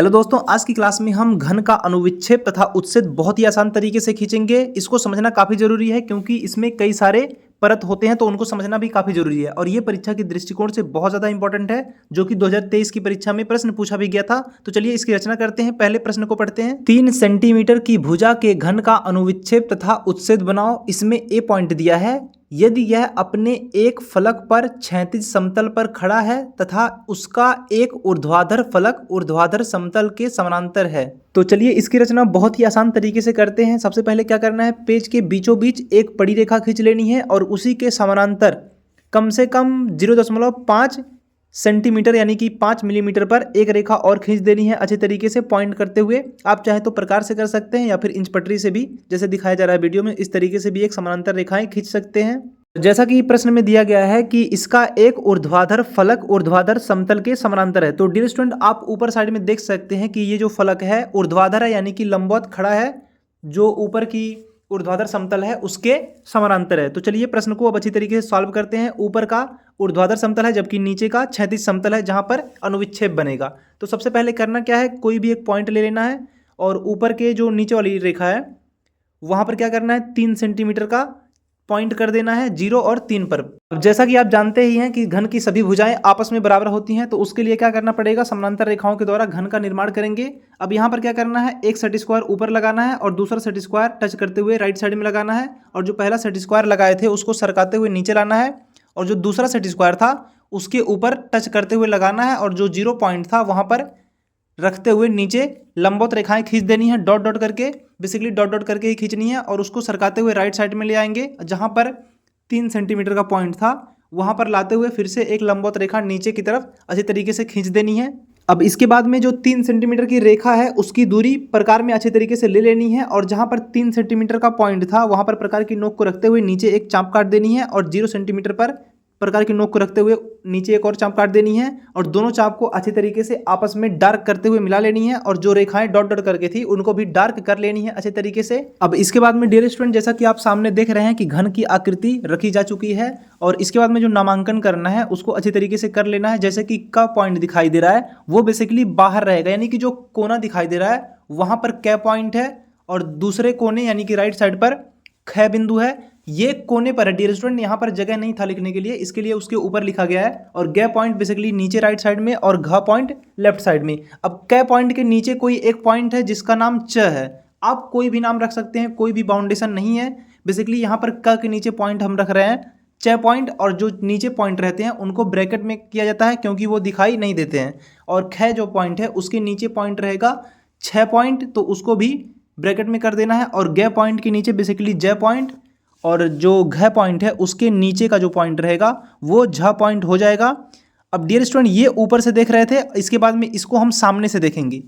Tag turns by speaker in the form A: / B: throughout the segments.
A: Hello दोस्तों, आज की क्लास में हम घन का अनुविच्छेद तथा उच्छेद बहुत ही आसान तरीके से खींचेंगे। इसको समझना काफ़ी जरूरी है क्योंकि इसमें कई सारे परत होते हैं, तो उनको समझना भी काफ़ी जरूरी है और ये परीक्षा के दृष्टिकोण से बहुत ज़्यादा इंपॉर्टेंट है, जो कि 2023 की परीक्षा में प्रश्न पूछा भी गया था। तो चलिए इसकी रचना करते हैं। पहले प्रश्न को पढ़ते हैं। 3 सेंटीमीटर की भुजा के घन का अनुविच्छेद तथा उच्छेद बनाओ। इसमें ए पॉइंट दिया है। यदि यह अपने एक फलक पर क्षैतिज समतल पर खड़ा है तथा उसका एक ऊर्ध्वाधर फलक ऊर्ध्वाधर समतल के समानांतर है। तो चलिए इसकी रचना बहुत ही आसान तरीके से करते हैं। सबसे पहले क्या करना है, पेज के बीचों बीच एक बड़ी रेखा खींच लेनी है और उसी के समानांतर कम से कम 0.5 सेंटीमीटर यानी कि 5 मिलीमीटर पर एक रेखा और खींच देनी है अच्छे तरीके से पॉइंट करते हुए। आप चाहे तो प्रकार से कर सकते हैं या फिर इंच पटरी से भी, जैसे दिखाया जा रहा है वीडियो में, इस तरीके से भी एक समानांतर रेखाएं खींच सकते हैं। जैसा कि प्रश्न में दिया गया है कि इसका एक ऊर्ध्वाधर फलक ऊर्ध्वाधर समतल के समानांतर है। तो डियर स्टूडेंट, आप ऊपर साइड में देख सकते हैं कि ये जो फलक है ऊर्ध्वाधर है यानी कि लंबवत खड़ा है, जो ऊपर की ऊर्ध्वाधर समतल है उसके समानांतर है। तो चलिए प्रश्न को अब अच्छी तरीके से सॉल्व करते हैं। ऊपर का ऊर्ध्वाधर समतल है जबकि नीचे का क्षैतिज समतल है जहां पर अनुविच्छेद बनेगा। तो सबसे पहले करना क्या है, कोई भी एक पॉइंट ले लेना है और ऊपर के जो नीचे वाली रेखा है वहां पर क्या करना है, 3 सेंटीमीटर का पॉइंट कर देना है 0 और 3 पर। अब जैसा कि आप जानते ही हैं कि घन की सभी भुजाएं आपस में बराबर होती हैं, तो उसके लिए क्या करना पड़ेगा, समानांतर रेखाओं के द्वारा घन का निर्माण करेंगे। अब यहाँ पर क्या करना है, एक सेट स्क्वायर ऊपर लगाना है और दूसरा सेट स्क्वायर टच करते हुए राइट साइड में लगाना है, और जो पहला सेट स्क्वायर लगाए थे उसको सरकाते हुए नीचे लाना है, और जो दूसरा सेट स्क्वायर था उसके ऊपर टच करते हुए लगाना है, और जो 0 पॉइंट था वहां पर रखते हुए नीचे लंबवत रेखाएं खींच देनी है, डॉट डॉट करके, बेसिकली डॉट डॉट करके ही खींचनी है, और उसको सरकाते हुए राइट साइड में ले आएंगे। जहां पर 3 सेंटीमीटर का पॉइंट था वहां पर लाते हुए फिर से एक लंबवत रेखा नीचे की तरफ अच्छे तरीके से खींच देनी है। अब इसके बाद में जो 3 सेंटीमीटर की रेखा है उसकी दूरी प्रकार में अच्छे तरीके से ले लेनी है, और जहां पर 3 सेंटीमीटर का पॉइंट था वहां पर प्रकार की नोक को रखते हुए नीचे एक चाप काट देनी है, और 0 सेंटीमीटर पर प्रकार की नोक को रखते हुए नीचे एक और चाप काट देनी है, और दोनों चाप को अच्छे तरीके से आपस में डार्क करते हुए मिला लेनी है, और जो रेखाएं डॉट डॉट करके थी उनको भी डार्क कर लेनी है अच्छे तरीके से। अब इसके बाद में डियर स्टूडेंट, जैसा कि आप सामने देख रहे हैं कि घन की आकृति रखी जा चुकी है, और इसके बाद में जो नामांकन करना है उसको अच्छे तरीके से कर लेना है। जैसे कि का पॉइंट दिखाई दे रहा है वो बेसिकली बाहर रहेगा, यानी कि जो कोना दिखाई दे रहा है वहां पर कै पॉइंट है, और दूसरे कोने यानी कि राइट साइड पर ख बिंदु है। ये कोने पर है डियर स्टूडेंट, यहाँ पर जगह नहीं था लिखने के लिए, इसके लिए उसके ऊपर लिखा गया है, और ग पॉइंट बेसिकली नीचे राइट साइड में और घ पॉइंट लेफ्ट साइड में। अब क पॉइंट के नीचे कोई एक पॉइंट है जिसका नाम च है। आप कोई भी नाम रख सकते हैं, कोई भी बाउंडेशन नहीं है। बेसिकली यहाँ पर क के नीचे पॉइंट हम रख रहे हैं च पॉइंट, और जो नीचे पॉइंट रहते हैं उनको ब्रैकेट में किया जाता है क्योंकि वो दिखाई नहीं देते हैं। और ख जो पॉइंट है उसके नीचे पॉइंट रहेगा 6 पॉइंट, तो उसको भी ब्रैकेट में कर देना है। और ग पॉइंट के नीचे बेसिकली ज पॉइंट, और जो घ पॉइंट है उसके नीचे का जो पॉइंट रहेगा वो झ पॉइंट हो जाएगा। अब डियर स्टूडेंट, ये ऊपर से देख रहे थे, इसके बाद में इसको हम सामने से देखेंगे।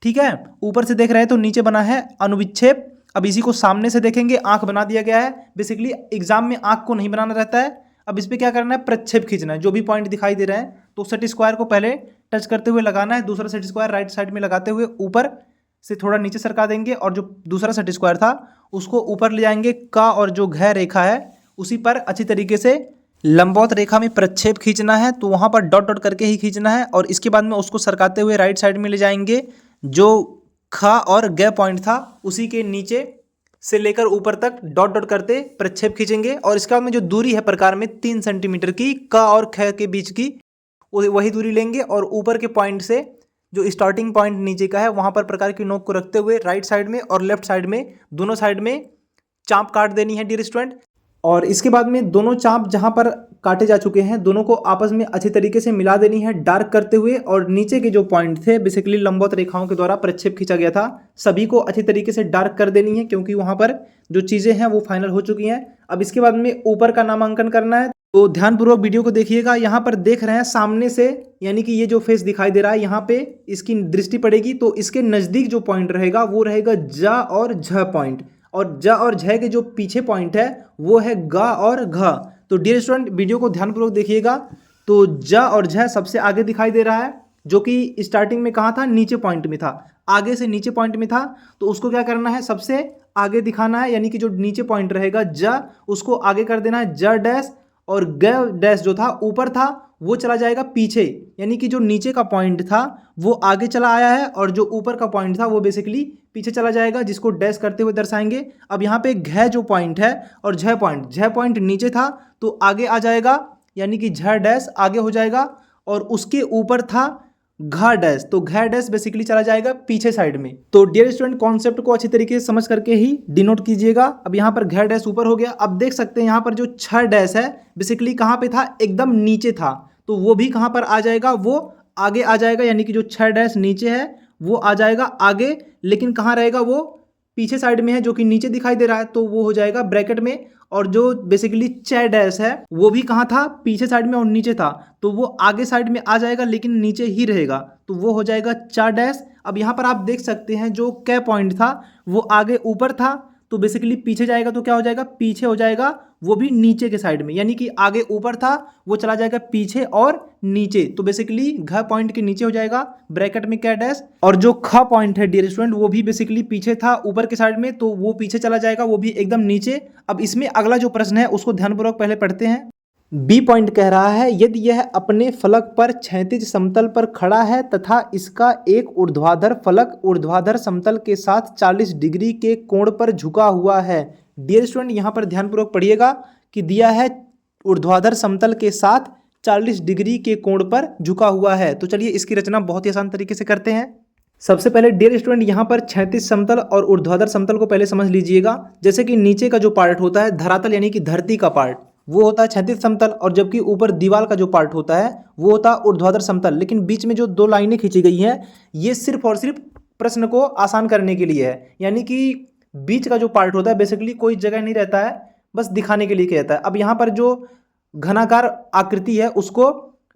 A: ठीक है, ऊपर से देख रहे हैं तो नीचे बना है अनुविच्छेद। अब इसी को सामने से देखेंगे, आंख बना दिया गया है। बेसिकली एग्जाम में आंख को नहीं बनाना रहता है। अब इस पर क्या करना है, प्रक्षेप खींचना है। जो भी पॉइंट दिखाई दे रहे हैं तो सेट स्क्वायर को पहले टच करते हुए लगाना है, दूसरा सेट स्क्वायर राइट साइड में लगाते हुए ऊपर से थोड़ा नीचे सरका देंगे, और जो दूसरा सेट स्क्वायर था उसको ऊपर ले जाएंगे का, और जो घ रेखा है उसी पर अच्छी तरीके से लंबवत रेखा में प्रक्षेप खींचना है। तो वहां पर डॉट डॉट करके ही खींचना है, और इसके बाद में उसको सरकाते हुए राइट साइड में ले जाएंगे। जो ख और ग पॉइंट था उसी के नीचे से लेकर ऊपर तक डॉट डॉट करते प्रक्षेप खींचेंगे, और इसके बाद में जो दूरी है प्रकार में 3 सेंटीमीटर की क और ख के बीच की, वही दूरी लेंगे, और ऊपर के पॉइंट से जो स्टार्टिंग पॉइंट नीचे का है वहां पर प्रकार की नोक को रखते हुए राइट साइड में और लेफ्ट साइड में दोनों साइड में चाप काट देनी है डियर स्टूडेंट। और इसके बाद में दोनों चाप जहां पर काटे जा चुके हैं दोनों को आपस में अच्छे तरीके से मिला देनी है डार्क करते हुए, और नीचे के जो पॉइंट थे बेसिकली लंबवत रेखाओं के द्वारा प्रक्षेप खींचा गया था, सभी को अच्छे तरीके से डार्क कर देनी है क्योंकि वहां पर जो चीजें हैं वो फाइनल हो चुकी हैं। अब इसके बाद में ऊपर का नामांकन करना है, तो ध्यानपूर्वक वीडियो को देखिएगा। यहाँ पर देख रहे हैं सामने से, यानी कि ये जो फेस दिखाई दे रहा है यहाँ पे इसकी दृष्टि पड़ेगी, तो इसके नजदीक जो पॉइंट रहेगा वो रहेगा ज और झ पॉइंट, और ज और झ के जो पीछे पॉइंट है वो है ग और घ। तो डियर स्टूडेंट, वीडियो को ध्यानपूर्वक देखिएगा। तो ज और झ सबसे आगे दिखाई दे रहा है, जो कि स्टार्टिंग में कहाँ था, नीचे पॉइंट में था, आगे से नीचे पॉइंट में था। तो उसको क्या करना है, सबसे आगे दिखाना है, यानी कि जो नीचे पॉइंट रहेगा ज उसको आगे कर देना है ज डैश, और ग डैश जो था ऊपर था वो चला जाएगा पीछे, यानी कि जो नीचे का पॉइंट था वो आगे चला आया है और जो ऊपर का पॉइंट था वो बेसिकली पीछे चला जाएगा, जिसको डैश करते हुए दर्शाएंगे। अब यहाँ पे घ जो पॉइंट है और झ पॉइंट नीचे था तो आगे आ जाएगा, यानी कि झ डैश आगे हो जाएगा और उसके ऊपर था घ डैश, तो घ डैश बेसिकली चला जाएगा पीछे साइड में। तो डियर स्टूडेंट, कॉन्सेप्ट को अच्छी तरीके से समझ करके ही डिनोट कीजिएगा। अब यहाँ पर घ डैश ऊपर हो गया। अब देख सकते हैं यहाँ पर जो छ डैश है बेसिकली कहाँ पे था, एकदम नीचे था, तो वो भी कहाँ पर आ जाएगा, वो आगे आ जाएगा, यानी कि जो छ डैश नीचे है वो आ जाएगा आगे, लेकिन कहाँ रहेगा, वो पीछे साइड में है जो कि नीचे दिखाई दे रहा है, तो वो हो जाएगा ब्रैकेट में। और जो बेसिकली च डैश है वो भी कहाँ था, पीछे साइड में और नीचे था, तो वो आगे साइड में आ जाएगा लेकिन नीचे ही रहेगा, तो वो हो जाएगा च डैश। अब यहाँ पर आप देख सकते हैं जो क पॉइंट था वो आगे ऊपर था, तो बेसिकली पीछे जाएगा तो क्या हो जाएगा, पीछे हो जाएगा, वो भी नीचे के साइड में, यानी कि आगे ऊपर था वो चला जाएगा पीछे और नीचे, तो बेसिकली घ पॉइंट के नीचे हो जाएगा ब्रैकेट में क डैश। और जो ख पॉइंट है डियर स्टूडेंट वो भी बेसिकली पीछे था ऊपर के साइड में, तो वो पीछे चला जाएगा, वो भी एकदम नीचे। अब इसमें अगला जो प्रश्न है उसको ध्यानपूर्वक पहले पढ़ते हैं। बी पॉइंट कह रहा है यदि यह अपने फलक पर क्षैतिज समतल पर खड़ा है तथा इसका एक ऊर्ध्वाधर फलक ऊर्ध्वाधर समतल के साथ 40 डिग्री के कोण पर झुका हुआ है। डियर स्टूडेंट, यहाँ पर ध्यानपूर्वक पढ़िएगा कि दिया है ऊर्ध्वाधर समतल के साथ 40 डिग्री के कोण पर झुका हुआ है। तो चलिए इसकी रचना बहुत ही आसान तरीके से करते हैं। सबसे पहले डियर स्टूडेंट यहाँ पर क्षैतिज समतल और ऊर्ध्वाधर समतल को पहले समझ लीजिएगा। जैसे कि नीचे का जो पार्ट होता है धरातल यानी कि धरती का पार्ट, वो होता है क्षैतिज समतल, और जबकि ऊपर दीवार का जो पार्ट होता है वो होता है ऊर्ध्वाधर समतल। लेकिन बीच में जो दो लाइनें खींची गई हैं ये सिर्फ और सिर्फ प्रश्न को आसान करने के लिए है, यानी कि बीच का जो पार्ट होता है बेसिकली कोई जगह नहीं रहता है, बस दिखाने के लिए कहता है। अब यहाँ पर जो घनाकार आकृति है उसको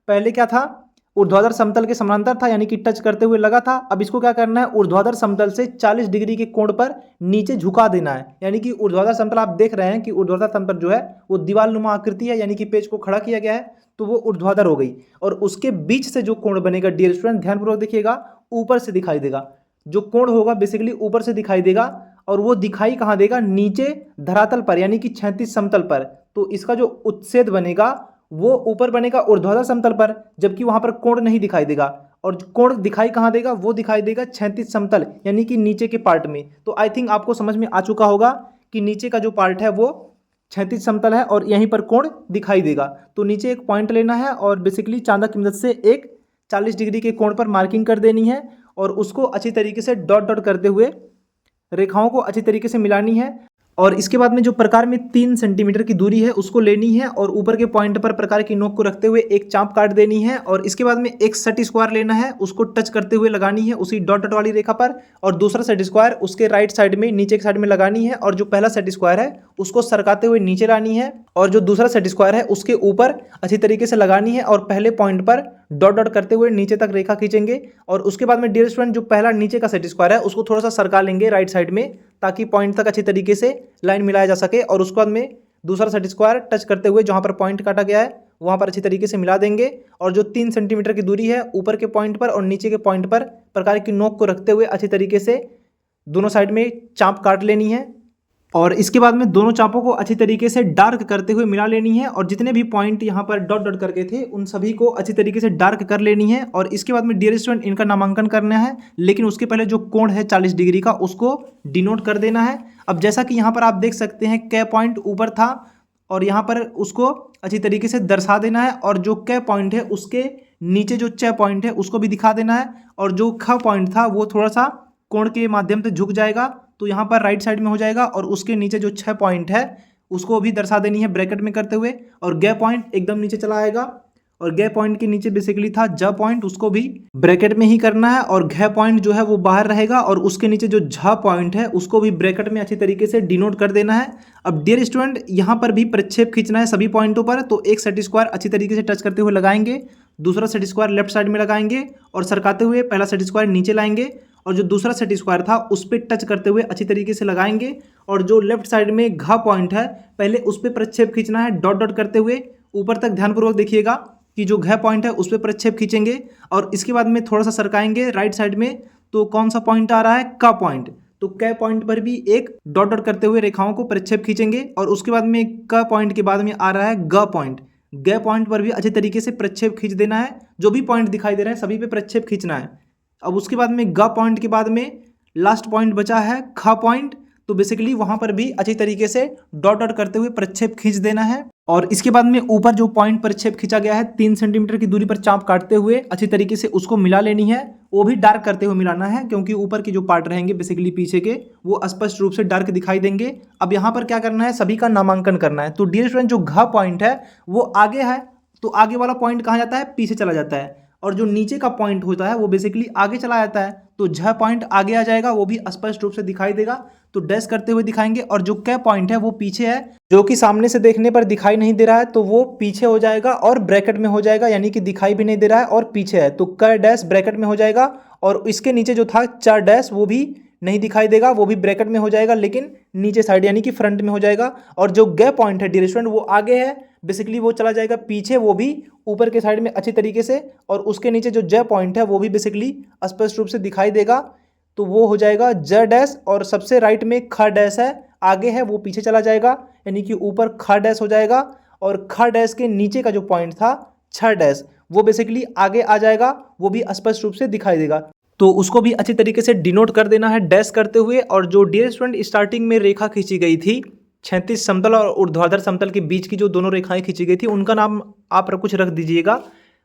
A: पहले क्या था, ऊर्ध्वाधर समतल के समानांतर था, यानी कि टच करते हुए लगा था। अब इसको क्या करना है, ऊर्ध्वाधर समतल से 40 डिग्री के कोण पर नीचे झुका देना है, यानी कि ऊर्ध्वाधर समतल आप देख रहे हैं कि ऊर्ध्वाधर समतल जो है वो दीवार नुमा आकृति है, यानी कि पेज को खड़ा किया गया है, तो वो ऊर्ध्वाधर हो गई। और उसके बीच से जो कोण बनेगा डियर स्टूडेंट ध्यानपूर्वक देखिएगा, ऊपर से दिखाई देगा, जो कोण होगा बेसिकली ऊपर से दिखाई देगा, और वो दिखाई कहाँ देगा, नीचे धरातल पर, यानी कि क्षैतिज समतल पर। तो इसका जो उच्छेद बनेगा वो ऊपर बनेगा ऊर्ध्वाधर समतल पर, जबकि वहां पर कोण नहीं दिखाई देगा, और कोण दिखाई कहाँ देगा, वो दिखाई देगा क्षैतिज समतल यानी कि नीचे के पार्ट में। तो आई थिंक आपको समझ में आ चुका होगा कि नीचे का जो पार्ट है वो क्षैतिज समतल है और यहीं पर कोण दिखाई देगा। तो नीचे एक पॉइंट लेना है और बेसिकली चांदा की मदद से एक 40 डिग्री के कोण पर मार्किंग कर देनी है, और उसको अच्छी तरीके से डॉट डॉट करते हुए रेखाओं को अच्छी तरीके से मिलानी है। और इसके बाद में जो प्रकार में 3 सेंटीमीटर की दूरी है उसको लेनी है, और ऊपर के पॉइंट पर प्रकार की नोक को रखते हुए एक चाप काट देनी है, और इसके बाद में एक सेट स्क्वायर लेना है, उसको टच करते हुए लगानी है उसी डॉट डॉट वाली रेखा पर, और दूसरा सेट स्क्वायर उसके राइट साइड में नीचे की साइड में लगानी है, और जो पहला सेट स्क्वायर है उसको सरकाते हुए नीचे लानी है, और जो दूसरा सेट स्क्वायर है उसके ऊपर अच्छी तरीके से लगानी है, और पहले पॉइंट पर डॉट डॉट करते हुए नीचे तक रेखा खींचेंगे। और उसके बाद में डियर स्टूडेंट जो पहला नीचे का सेट स्क्वायर है उसको थोड़ा सा सरका लेंगे राइट साइड में, ताकि पॉइंट तक अच्छी तरीके से लाइन मिलाया जा सके, और उसके बाद में दूसरा सेट स्क्वायर टच करते हुए जहां पर पॉइंट काटा गया है वहां पर अच्छी तरीके से मिला देंगे, और जो 3 सेंटीमीटर की दूरी है ऊपर के पॉइंट पर और नीचे के पॉइंट पर प्रकार की नोक को रखते हुए अच्छी तरीके से दोनों साइड में चाप काट लेनी है, और इसके बाद में दोनों चापों को अच्छी तरीके से डार्क करते हुए मिला लेनी है, और जितने भी पॉइंट यहाँ पर डॉट डॉट करके थे उन सभी को अच्छी तरीके से डार्क कर लेनी है। और इसके बाद में डियर स्टूडेंट इनका नामांकन करना है, लेकिन उसके पहले जो कोण है 40 डिग्री का उसको डिनोट कर देना है। अब जैसा कि यहाँ पर आप देख सकते हैं क पॉइंट ऊपर था, और यहाँ पर उसको अच्छी तरीके से दर्शा देना है, और जो क पॉइंट है उसके नीचे जो च पॉइंट है उसको भी दिखा देना है, और जो ख पॉइंट था वो थोड़ा सा कोण के माध्यम से झुक जाएगा, तो यहाँ पर राइट साइड में हो जाएगा, और उसके नीचे जो 6 पॉइंट है उसको भी दर्शा देनी है ब्रैकेट में करते हुए, और ग पॉइंट एकदम नीचे चला आएगा, और ग पॉइंट के नीचे बेसिकली था ज पॉइंट, उसको भी ब्रैकेट में ही करना है, और घ पॉइंट जो है वो बाहर रहेगा, और उसके नीचे जो झ पॉइंट है उसको भी ब्रैकेट में अच्छी तरीके से डिनोट कर देना है। अब डियर स्टूडेंट यहाँ पर भी प्रक्षेप खींचना है सभी पॉइंटों पर, तो एक सेट स्क्वायर अच्छी तरीके से टच करते हुए लगाएंगे, दूसरा सेट स्क्वायर लेफ्ट साइड में लगाएंगे, और सरकाते हुए पहला सेट स्क्वायर नीचे लाएंगे, और जो दूसरा सेट स्क्वायर था उस पर टच करते हुए अच्छी तरीके से लगाएंगे, और जो लेफ्ट साइड में घ पॉइंट है पहले उस पर प्रक्षेप खींचना है डॉट डॉट करते हुए ऊपर तक। ध्यानपूर्वक देखिएगा कि जो घ पॉइंट है उस पर प्रक्षेप खींचेंगे, और इसके बाद में थोड़ा सा सरकाएंगे राइट साइड में, तो कौन सा पॉइंट आ रहा है, क पॉइंट, तो क पॉइंट पर भी एक डॉट डॉट करते हुए रेखाओं को प्रक्षेप खींचेंगे, और उसके बाद में क पॉइंट के बाद में आ रहा है ग पॉइंट, ग पॉइंट पर भी अच्छे तरीके से प्रक्षेप खींच देना है। जो भी पॉइंट दिखाई दे रहे हैं सभी पे प्रक्षेप खींचना है। अब उसके बाद में ग पॉइंट के बाद में लास्ट पॉइंट बचा है ख पॉइंट, तो बेसिकली वहां पर भी अच्छी तरीके से डॉट डॉट करते हुए प्रक्षेप खींच देना है। और इसके बाद में ऊपर जो पॉइंट प्रक्षेप खींचा गया है 3 सेंटीमीटर की दूरी पर चाप काटते हुए अच्छी तरीके से उसको मिला लेनी है। वो भी डार्क करते हुए मिलाना है, क्योंकि ऊपर के जो पार्ट रहेंगे बेसिकली पीछे के वो स्पष्ट रूप से डार्क दिखाई देंगे। अब यहाँ पर क्या करना है, सभी का नामांकन करना है। तो डियर स्टूडेंट, जो घ पॉइंट है वो आगे है, तो आगे वाला पॉइंट कहाँ जाता है, पीछे चला जाता है। और जो नीचे का पॉइंट होता है वो बेसिकली आगे चला जाता है, तो झ पॉइंट आगे आ जाएगा, वो भी स्पष्ट रूप से दिखाई देगा। तो डैश करते हुए दिखाएंगे। और जो क पॉइंट है वो पीछे है, जो कि सामने से देखने पर दिखाई नहीं दे रहा है, तो वो पीछे हो जाएगा और ब्रैकेट में हो जाएगा, यानी कि दिखाई भी नहीं दे रहा है और पीछे है, तो क डैश ब्रैकेट में हो जाएगा। और इसके नीचे जो था च डैश वो भी नहीं दिखाई देगा, वो भी ब्रैकेट में हो जाएगा, लेकिन नीचे साइड यानी कि फ्रंट में हो जाएगा। और जो ग पॉइंट है डियर स्टूडेंट वो आगे है, बेसिकली वो चला जाएगा पीछे, वो भी ऊपर के साइड में अच्छी तरीके से। और उसके नीचे जो ज पॉइंट है वो भी बेसिकली स्पष्ट रूप से दिखाई देगा, तो वो हो जाएगा ज डैश। और सबसे राइट में ख डैश है, आगे है वो पीछे चला जाएगा, यानी कि ऊपर ख डैश हो जाएगा। और ख डैश के नीचे का जो पॉइंट था छ डैश, वो बेसिकली आगे आ जाएगा, वो भी स्पष्ट रूप से दिखाई देगा। तो उसको भी अच्छी तरीके से डिनोट कर देना है डैश करते हुए। और जो डियर स्टूडेंट स्टार्टिंग में रेखा खींची गई थी, क्षैतिज समतल और ऊर्ध्वाधर समतल के बीच की जो दोनों रेखाएं खींची गई थी, उनका नाम आप कुछ रख दीजिएगा।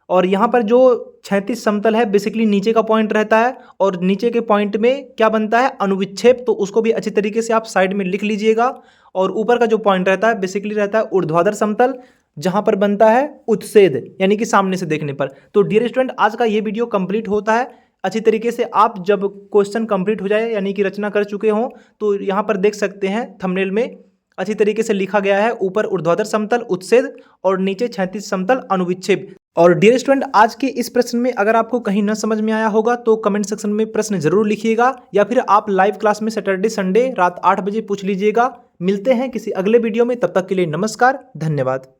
A: और यहाँ पर जो क्षैतिज समतल है बेसिकली नीचे का पॉइंट रहता है, और नीचे के पॉइंट में क्या बनता है, अनुविक्षेप, तो उसको भी अच्छी तरीके से आप साइड में लिख लीजिएगा। और ऊपर का जो पॉइंट रहता है बेसिकली रहता है ऊर्ध्वाधर समतल, जहाँ पर बनता है उत्सेद, यानी कि सामने से देखने पर। तो डियर स्टूडेंट, आज का ये वीडियो कंप्लीट होता है। अच्छी तरीके से आप जब क्वेश्चन कंप्लीट हो जाए, यानी कि रचना कर चुके हों, तो यहाँ पर देख सकते हैं थंबनेल में अच्छी तरीके से लिखा गया है, ऊपर ऊर्ध्वाधर समतल उत्सेद और नीचे क्षैतिज समतल अनुविक्षेप। और डियर स्टूडेंट, आज के इस प्रश्न में अगर आपको कहीं न समझ में आया होगा तो कमेंट सेक्शन में प्रश्न जरूर लिखिएगा, या फिर आप लाइव क्लास में सैटरडे संडे रात 8 बजे पूछ लीजिएगा। मिलते हैं किसी अगले वीडियो में, तब तक के लिए नमस्कार, धन्यवाद।